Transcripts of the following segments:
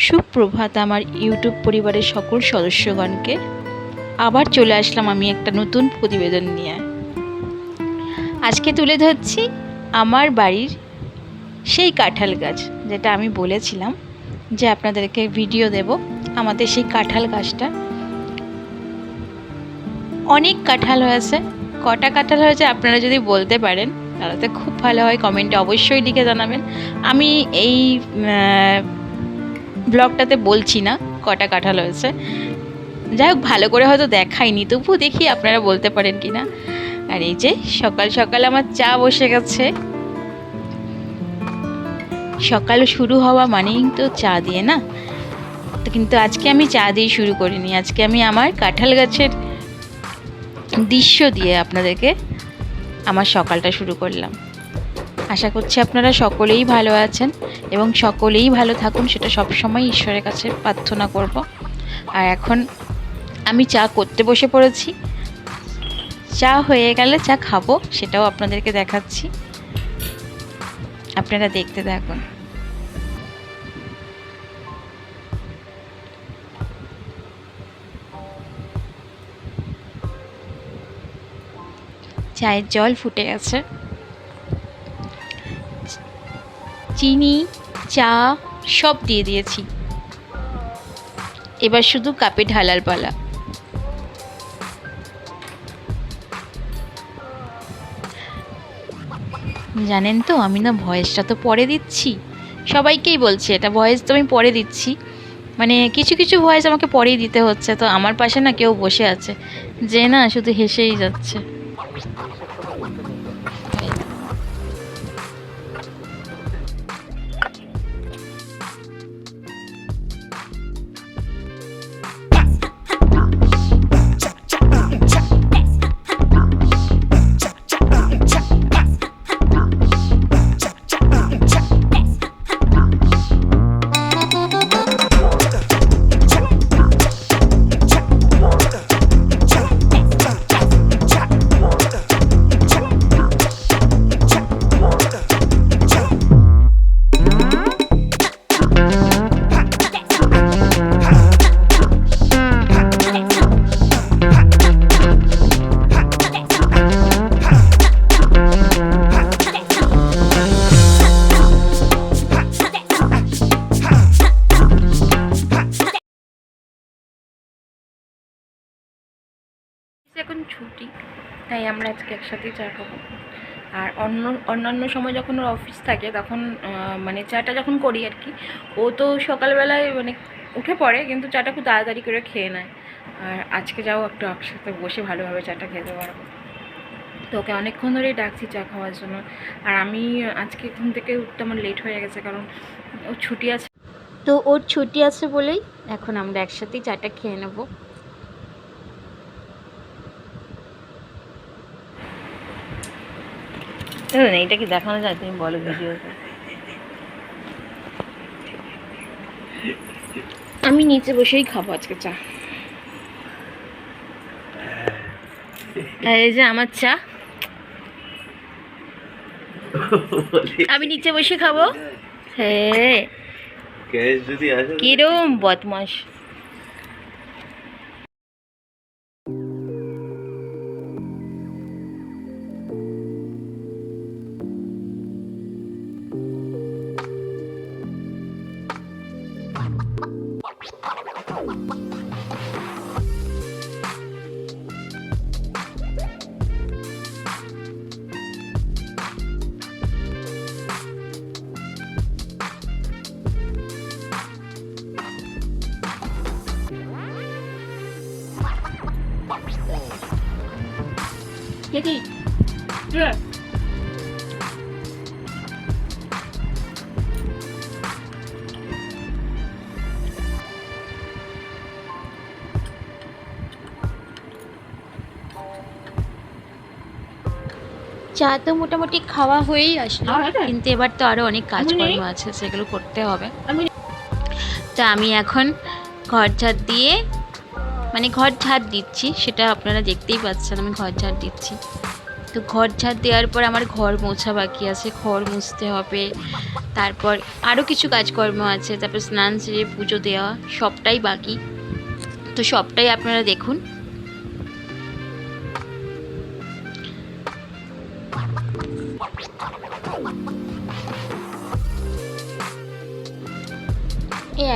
সুপ্রভাত আমার ইউটিউব পরিবারের সকল সদস্যগণকে। আবার চলে আসলাম আমি একটা নতুন প্রতিবেদন নিয়ে। আজকে তুলে ধরছি আমার বাড়ির সেই কাঁঠাল গাছ, যেটা আমি বলেছিলাম যে আপনাদেরকে ভিডিও দেব। আমাদের সেই কাঁঠাল গাছটা অনেক কাঁঠাল হয়েছে। কটা কাঁঠাল হয়েছে আপনারা যদি বলতে পারেন তাহলে তো খুব ভালো হয়, কমেন্টে অবশ্যই লিখে জানাবেন। আমি এই ব্লগটাতে বলছি না কটা কাঁঠাল হয়েছে, যাই হোক ভালো করে হয়তো দেখাইনি, তবুও দেখি আপনারা বলতে পারেন কি না। আর এই যে সকাল সকাল আমার চা বসে গেছে। সকাল শুরু হওয়া মানেই তো চা দিয়ে না, তো কিন্তু আজকে আমি চা দিয়ে শুরু করিনি। আজকে আমি আমার কাঁঠাল গাছের দৃশ্য দিয়ে আপনাদেরকে আমার সকালটা শুরু করলাম। আশা করছি আপনারা সকলেই ভালো আছেন এবং সকলেই ভালো থাকুন, সেটা সবসময় ঈশ্বরের কাছে প্রার্থনা করব। আর এখন আমি চা করতে বসে পড়েছি। চা হয়ে গেলে চা খাবো, সেটাও আপনাদেরকে দেখাচ্ছি, আপনারা দেখতে থাকুন। চায়ের জল ফুটে গেছে, চিনি চা সব দিয়ে দিয়েছি, এবার শুধু কাপে ঢালার পালা। জানেন তো আমি না ভয়েসটা তো পরে দিচ্ছি, সবাইকেই বলছি এটা ভয়েস তো আমি পরে দিচ্ছি, মানে কিছু কিছু ভয়েস আমাকে পরেই দিতে হচ্ছে। তো আমার পাশে না কেউ বসে আছে যে না শুধু হেসেই যাচ্ছে। এখন ছুটি, তাই আমরা আজকে একসাথেই চা খাবো। আর অন্যান্য সময় যখন ওর অফিস থাকে তখন মানে চাটা যখন করি আর কি, ও তো সকালবেলায় মানে উঠে পড়ে, কিন্তু চাটা খুব তাড়াতাড়ি করে খেয়ে নেয়। আর আজকে যাও একটু একসাথে বসে ভালোভাবে চাটা খেতে পারবো। তো ওকে অনেকক্ষণ ধরেই ডাকছি চা খাওয়ার জন্য। আর আমি আজকে ঘুম থেকে উঠতে আমার লেট হয়ে গেছে, কারণ ওর ছুটি আছে। তো ওর ছুটি আছে বলেই এখন আমরা একসাথেই চাটা খেয়ে নেবো। এইটা কি দেখানো যায়, তুমি বলো ভিডিওতে? আমি নিচে বসেই খাবো আজকে চা। এই যে আমার চা, আমি নিচে বসে খাবো। হ্যাঁ কিরম বদমাস। চা তো মোটামুটি খাওয়া হয়েই আসলো, কিন্তু এবার তো আরো অনেক কাজকর্ম আছে, সেগুলো করতে হবে। তা আমি এখন ঘর ঝাড় দিয়ে, মানে ঘর ঝাড় দিচ্ছি, সেটা আপনারা দেখতেই পাচ্ছেন, আমি ঘর ঝাড় দিচ্ছি। তো ঘর ঝাড় দেওয়ার পর আমার ঘর মোছা বাকি আছে, ঘর মুছতে হবে। তারপর আরও কিছু কাজকর্ম আছে, তারপর স্নান সেরে পুজো দেওয়া, সবটাই বাকি। তো সবটাই আপনারা দেখুন।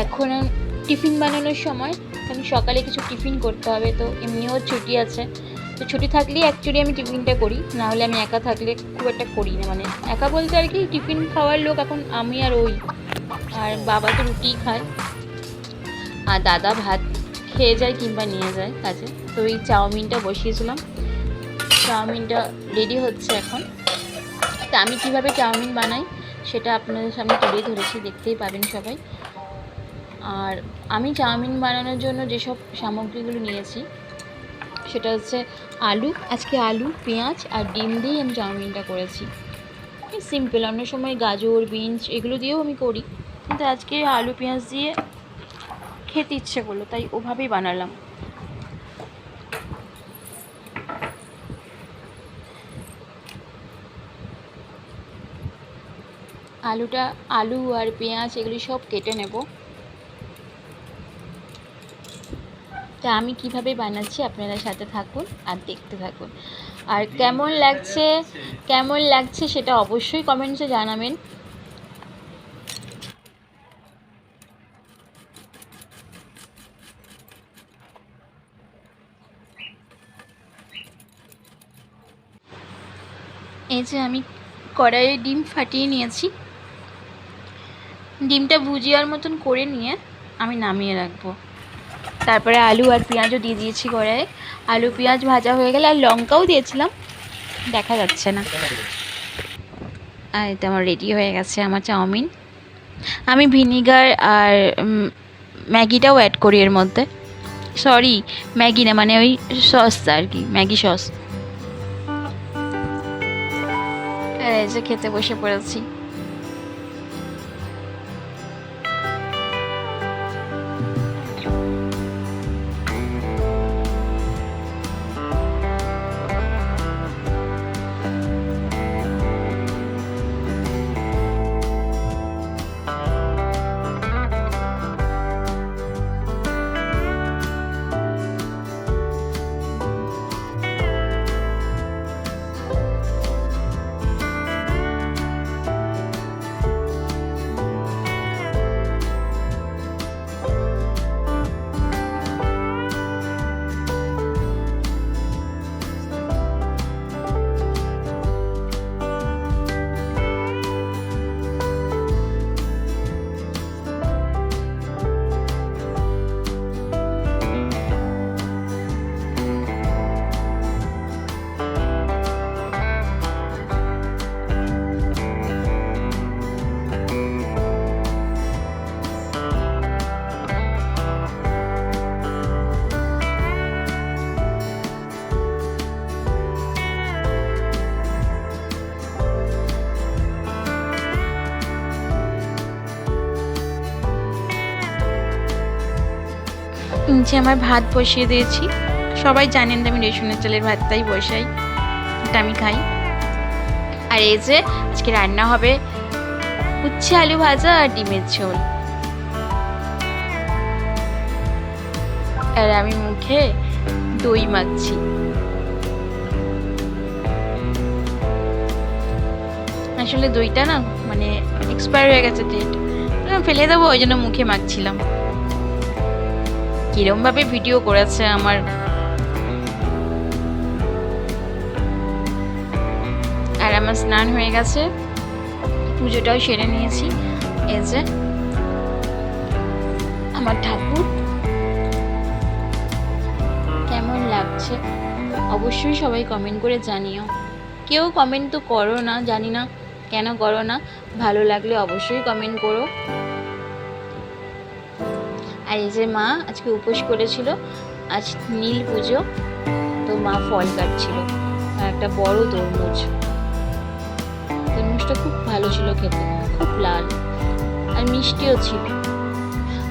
এখন টিফিন বানানোর সময়, কারণ সকালে কিছু টিফিন করতে হবে, তো এমনিও ছুটি আছে। তো ছুটি থাকলেই অ্যাকচুয়ালি আমি টিফিনটা করি, নাহলে আমি একা থাকলে খুব একটা করি না। মানে একা বলতে আর কি, টিফিন খাওয়ার লোক এখন আমি আর ওই, আর বাবা তো রুটিই খায়, আর দাদা ভাত খেয়ে যায় কিংবা নিয়ে যায় কাজে। তো এই চাউমিনটা বসিয়েছিলাম, চাউমিনটা রেডি হচ্ছে এখন। তা আমি কীভাবে চাউমিন বানাই সেটা আপনাদের সামনে তুলে ধরেছি, দেখতেই পাবেন সবাই। আর আমি চাউমিন বানানোর জন্য যেসব সামগ্রীগুলো নিয়েছি সেটা হচ্ছে আলু। আজকে আলু, পেঁয়াজ আর ডিম দিয়েই আমি চাউমিনটা করেছি। সিম্পল, অন্য সময় গাজর, বিনস এগুলো দিয়েও আমি করি, কিন্তু আজকে আলু পেঁয়াজ দিয়ে খেতে ইচ্ছে করলো, তাই ওভাবেই বানালাম। আলু আর পেঁয়াজ এগুলি সব কেটে নেব। তা আমি কিভাবে বানাচ্ছি আপনারা সাথে থাকুন আর দেখতে থাকুন। আর কেমন লাগছে সেটা অবশ্যই কমেন্টসে জানাবেন। এই যে আমি কড়াইয়ে ডিম ফাটিয়ে নিয়েছি, ডিমটা ভুজিয়ার মতন করে নিয়ে আমি নামিয়ে রাখবো। তারপরে আলু আর পেঁয়াজও দিয়ে দিয়েছি কড়াইয়ে। আলু পেঁয়াজ ভাজা হয়ে গেলে, আর লঙ্কাও দিয়েছিলাম, দেখা যাচ্ছে না। আর এটা আমার রেডি হয়ে গেছে আমার চাউমিন। আমি ভিনিগার আর ম্যাগিটাও অ্যাড করি এর মধ্যে। সরি, ম্যাগি না, মানে ওই সসটা আর কি, ম্যাগি সস। এই যে খেতে বসে পড়েছি। নিচে আমার ভাত বসিয়ে দিয়েছি। সবাই জানেন আমি রেশনের চালের ভাতটাই বসাই, এটা আমি খাই। আর এই যে আজকে রান্না হবে উচ্ছে আলু ভাজা আর ডিমের ঝোল। আর আমি মুখে দই মাখছি। আসলে দইটা না মানে এক্সপায়ার হয়ে গেছে ডেট, ফেলে দেবো, ওই জন্য মুখে মাখছিলাম। কিরমভাবে ভিডিও করেছে আমার। আর আমার স্নান হয়ে গেছে, পুজোটাও সেরে নিয়েছি। এই যে আমার ঠাকুর, কেমন লাগছে অবশ্যই সবাই কমেন্ট করে জানিও। কেউ কমেন্ট তো করো না, জানি না কেন করো না, ভালো লাগলে অবশ্যই কমেন্ট করো। আর এই যে মা আজকে উপোস করেছিল, আজ নীল পুজো, তো মা ফল কাটছিল আর একটা বড় তরমুজ। তরমুজটা খুব ভালো ছিল খেতে, খুব লাল আর মিষ্টিও ছিল।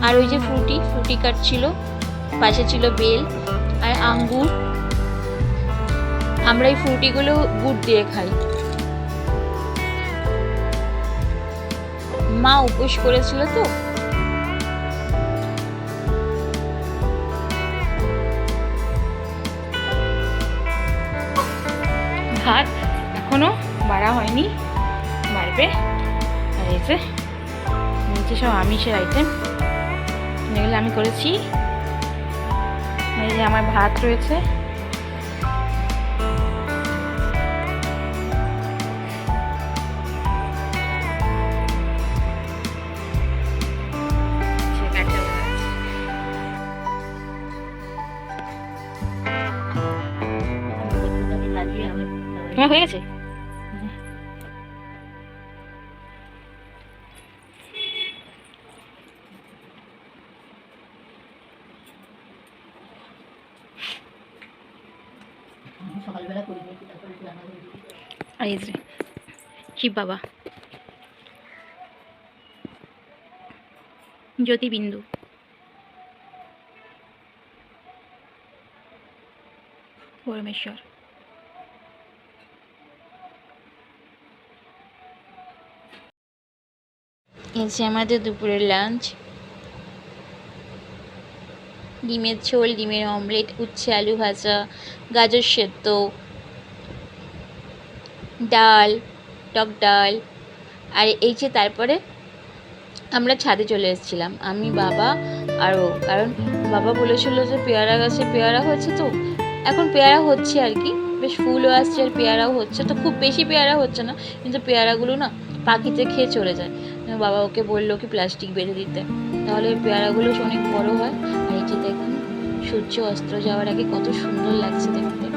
আর ওই যে ফ্রুটি কাটছিল, পাশে ছিল বেল আর আঙ্গুর। আমরা এই ফ্রুটিগুলো গুড় দিয়ে খাই। মা উপোস করেছিল তো। ভাত এখনো বাড়া হয়নি, বাড়বে। আর এই যে নিচে সব আমিষের আইটেম, যেগুলো আমি করেছি। এই যে আমার ভাত রয়েছে, তোমার হয়ে গেছে? আর এই যে শিব বাবা, জ্যোতিবিন্দু, পরমেশ্বর। এই যে আমাদের দুপুরের লাঞ্চ, ডিমের ঝোল, ডিমের অমলেট, উচ্ছে আলু ভাজা, গাজর সেদ্ধ, ডাল, টক ডাল। আর এই যে তারপরে আমরা ছাদে চলে এসেছিলাম, আমি, বাবা আর ও। কারণ বাবা বলেছিল যে পেয়ারা গাছে পেয়ারা হয়েছে, তো এখন পেয়ারা হচ্ছে আর কি, বেশ ফুলও আসছে আর পেয়ারাও হচ্ছে। তো খুব বেশি পেয়ারা হচ্ছে না, কিন্তু পেয়ারাগুলো না পাখিতে খেয়ে চলে যায়। বাবা ওকে বললো কি প্লাস্টিক বেঁধে দিতে, তাহলে পেয়ারাগুলো অনেক বড় হয়। আর এই যে দেখুন সূর্য অস্ত যাওয়ার আগে কত সুন্দর লাগছে দেখতে।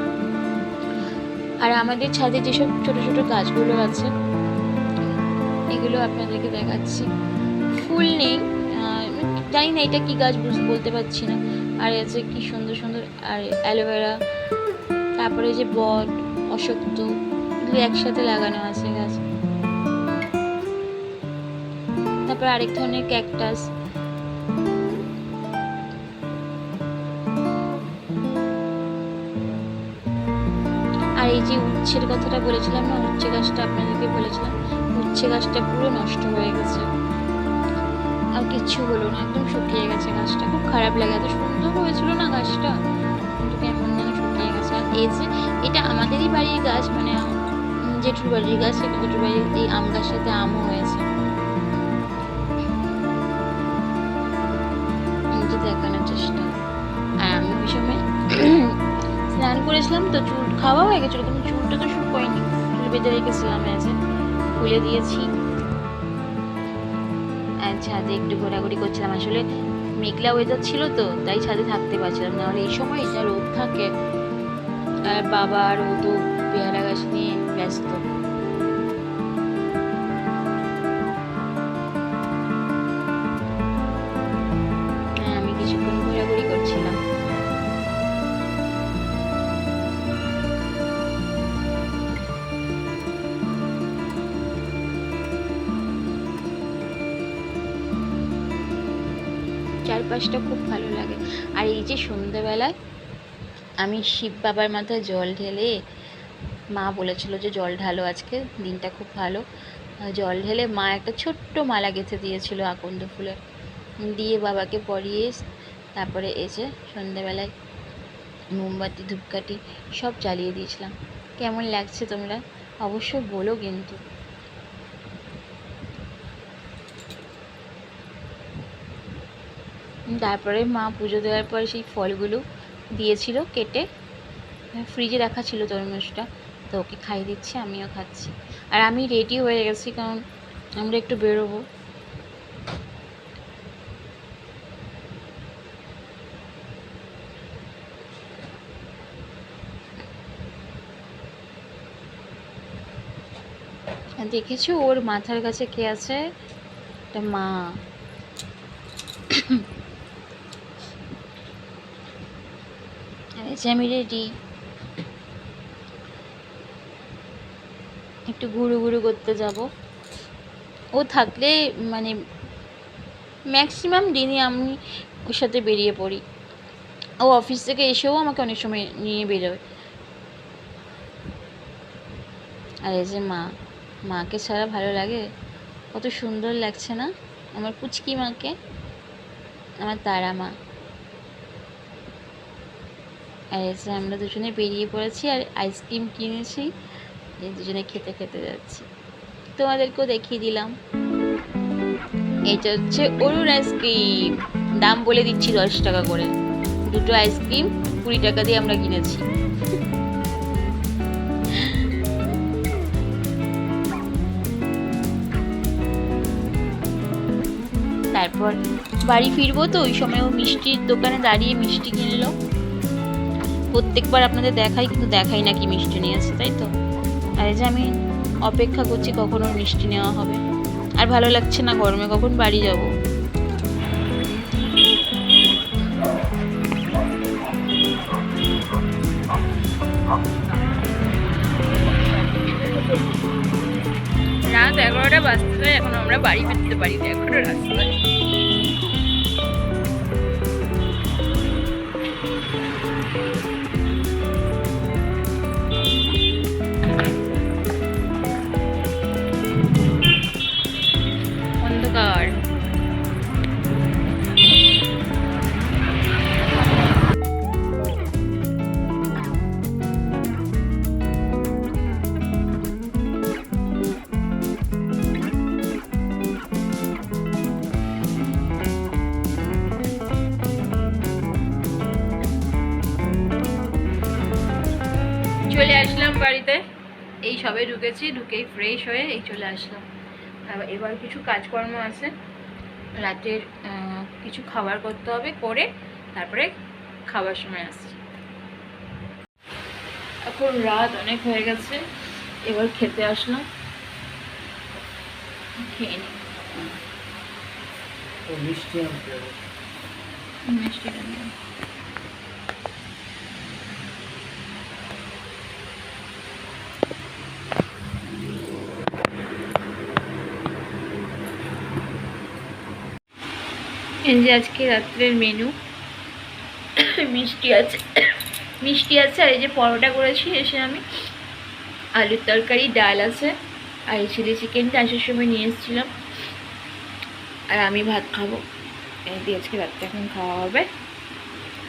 আর আমাদের ছাদে যেসব ছোট ছোট গাছগুলো আছে, এগুলো আপনাদেরকে দেখাচ্ছি। ফুল নেই, জানি না এটা কি গাছ বলতে পারছি না। আর আছে কি সুন্দর সুন্দর, আর অ্যালোভেরা, তারপরে যে বট, অশ্বত্থ, এগুলো একসাথে লাগানো আছে গাছ। তারপর আরেক ধরনের ক্যাকটাস। আর এই যে উচ্ছের কথাটা বলেছিলাম না, উচ্ছে গাছটা আপনাদেরকে বলেছিলাম, উচ্ছে গাছটা পুরো নষ্ট হয়ে গেছে, আর কিচ্ছু হলো না, একদম শুকিয়ে গেছে গাছটা। খুব খারাপ লাগে, এত সুন্দর হয়েছিল না গাছটা, কিন্তু কেমন যেন শুকিয়ে গেছে। আর এই যে এটা আমাদেরই বাড়ির গাছ, মানে জেঠুর বাড়ির গাছ, এটা জেঠুর বাড়ির এই আম গাছটাতে আমও হয়েছে। এই যে দেখানোর চেষ্টা। আর আমি ওই সময় স্নান করেছিলাম তো, চুল খাওয়া হয়ে গেছিলো, কিন্তু চুলটা তো শুকোয়নি, চুল বেঁধে রেখেছিলাম, এসে খুলে দিয়েছি। ছাদে একটু ঘোরাঘুরি করছিলাম, আসলে মেঘলা ওয়েদার ছিল তো, তাই ছাদে থাকতে পারছিলাম না। আর এই সময় যা রোদ থাকে, আর বাবা আর ও তো পেয়ারা গাছ নিয়ে ব্যস্ত। আমি কিছুক্ষণ ঘোরাঘুরি করছিলাম। চারপাশটা খুব ভালো লাগে। আর এই যে সন্ধ্যেবেলায় আমি শিব বাবার মাথায় জল ঢেলে, মা বলেছিল যে জল ঢালো, আজকে দিনটা খুব ভালো, জল ঢেলে মা একটা ছোট্ট মালা গেঁথে দিয়েছিল আকন্দ ফুলের, দিয়ে বাবাকে পরিয়ে তারপরে এসে সন্ধ্যেবেলায় মোমবাতি ধূপকাঠি সব জ্বালিয়ে দিয়েছিলাম। কেমন লাগছে তোমরা অবশ্যই বলো কিন্তু। তারপরে মা পুজো দেওয়ার পরে সেই ফলগুলো দিয়েছিল কেটে, ফ্রিজে রাখা ছিল তরমুজটা, তো ওকে খাইয়ে দিচ্ছি, আমিও খাচ্ছি। আর আমি রেডি হয়ে গেছি, কারণ আমরা একটু বেরোবো। দেখেছো ওর মাথার কাছে কে আছে? এটা মা। আমি রেডি, একটু ঘুরু ঘুরু করতে যাব। ও থাকলে মানে ম্যাক্সিমাম দিনই আমি ওর সাথে বেরিয়ে পড়ি। ও অফিস থেকে এসেও আমাকে অনেক সময় নিয়ে বেরোয়। আর এই যে মা, মাকে ছাড়া ভালো লাগে? কত সুন্দর লাগছে না আমার পুচকি মাকে, আমার তারা মা। আর এই যে আমরা দুজনে বেরিয়ে পড়েছি আর আইসক্রিম কিনেছি, এই দুজনে খেতে খেতে যাচ্ছি। তোমাদেরকেও দেখিয়ে দিলাম। এটা হচ্ছে অরুণ আইসক্রিম, দাম বলে দিচ্ছি 10 টাকা করে। দুটো আইসক্রিম 20 টাকা দিয়ে আমরা কিনেছি। তারপর বাড়ি ফিরবো, তো ওই সময় ও মিষ্টির দোকানে দাঁড়িয়ে মিষ্টি কিনলো। প্রত্যেকবার আপনাদের দেখাই, কিন্তু দেখাই না কি মিষ্টি নিয়েছে, তাই তো। আর এই যে আমি অপেক্ষা করছি কখন ওর মিষ্টি নেওয়া হবে। আর ভালো লাগছে না গরমে, কখন বাড়ি যাব। রাত 11টা বাজতে যায়, এখন আমরা বাড়ি ফিরতে পারি না, এখনো রাস্তায়। অন্ধকার। চলে আসলাম বাড়িতে, এই সবে ঢুকেছি, ঢুকেই ফ্রেশ হয়ে এই চলে আসলাম। এবার কিছু কাজকর্ম আছে, রাতের কিছু খাবার করতে হবে, করে তারপরে খাবার সময় আসছি। এখন রাত অনেক হয়ে গেছে, এবার খেতে আসলাম, খেয়ে নিই। মিষ্টিটা নিয়ে এই যে আজকে রাত্রের মেনু, মিষ্টি আছে, মিষ্টি আছে, আর এই যে পরোটা করেছি এসে আমি, আলুর তরকারি, ডাল আছে, আর এই চিলি চিকেনটা আসার সময় নিয়ে এসেছিলাম। আর আমি ভাত খাবো, এই দিয়ে আজকে রাত্রে এখন খাওয়া হবে।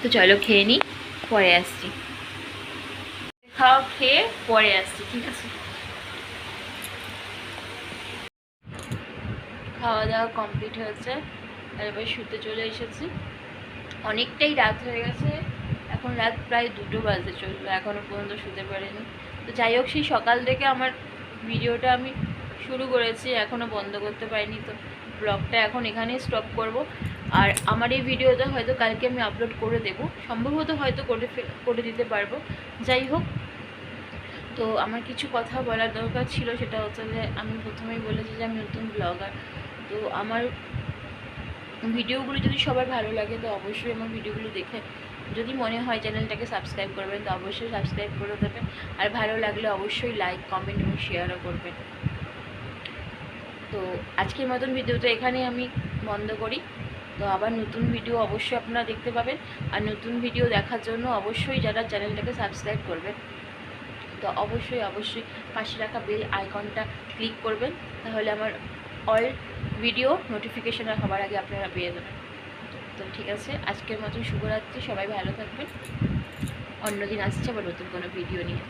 তো চলো খেয়ে নিই, পরে আসছি। খাওয়া খেয়ে পরে আসছি, ঠিক আছে। খাওয়া দাওয়া কমপ্লিট হয়েছে, আর এবার শুতে চলে এসেছি। অনেকটাই রাত হয়ে গেছে, এখন রাত প্রায় 2টো বাজতে চলবে, এখনও পর্যন্ত শুতে পারিনি। তো যাই হোক, সেই সকাল থেকে আমার ভিডিওটা আমি শুরু করেছি, এখনও বন্ধ করতে পারিনি। তো ব্লগটা এখন এখানেই স্টপ করব। আর আমার এই ভিডিওটা হয়তো কালকে আমি আপলোড করে দেব, সম্ভবত হয়তো করে দিতে পারবো। যাই হোক, তো আমার কিছু কথা বলার দরকার ছিল, সেটা হচ্ছে যে আমি প্রথমেই বলেছি যে আমি নতুন ব্লগার। তো আমার ভিডিওগুলো যদি সবার ভালো লাগে, তো অবশ্যই আমার ভিডিওগুলো দেখে যদি মনে হয় চ্যানেলটাকে সাবস্ক্রাইব করবেন, তো অবশ্যই সাবস্ক্রাইব করে দেবেন। আর ভালো লাগলে অবশ্যই লাইক, কমেন্ট এবং শেয়ারও করবেন। তো আজকের মতন ভিডিওটা এখানেই আমি বন্ধ করি। তো আবার নতুন ভিডিও অবশ্যই আপনারা দেখতে পাবেন। আর নতুন ভিডিও দেখার জন্য অবশ্যই যারা চ্যানেলটাকে সাবস্ক্রাইব করবেন, তো অবশ্যই পাশে রাখা বেল আইকনটা ক্লিক করবেন, তাহলে আমার অল ভিডিও নোটিফিকেশন হবার আগে আপনারা পেয়ে যাবেন। তো ঠিক আছে, আজকের মতন শুভরাত্রি, সবাই ভালো থাকবেন। অন্যদিন আসছে আবার নতুন কোনো ভিডিও নিয়ে।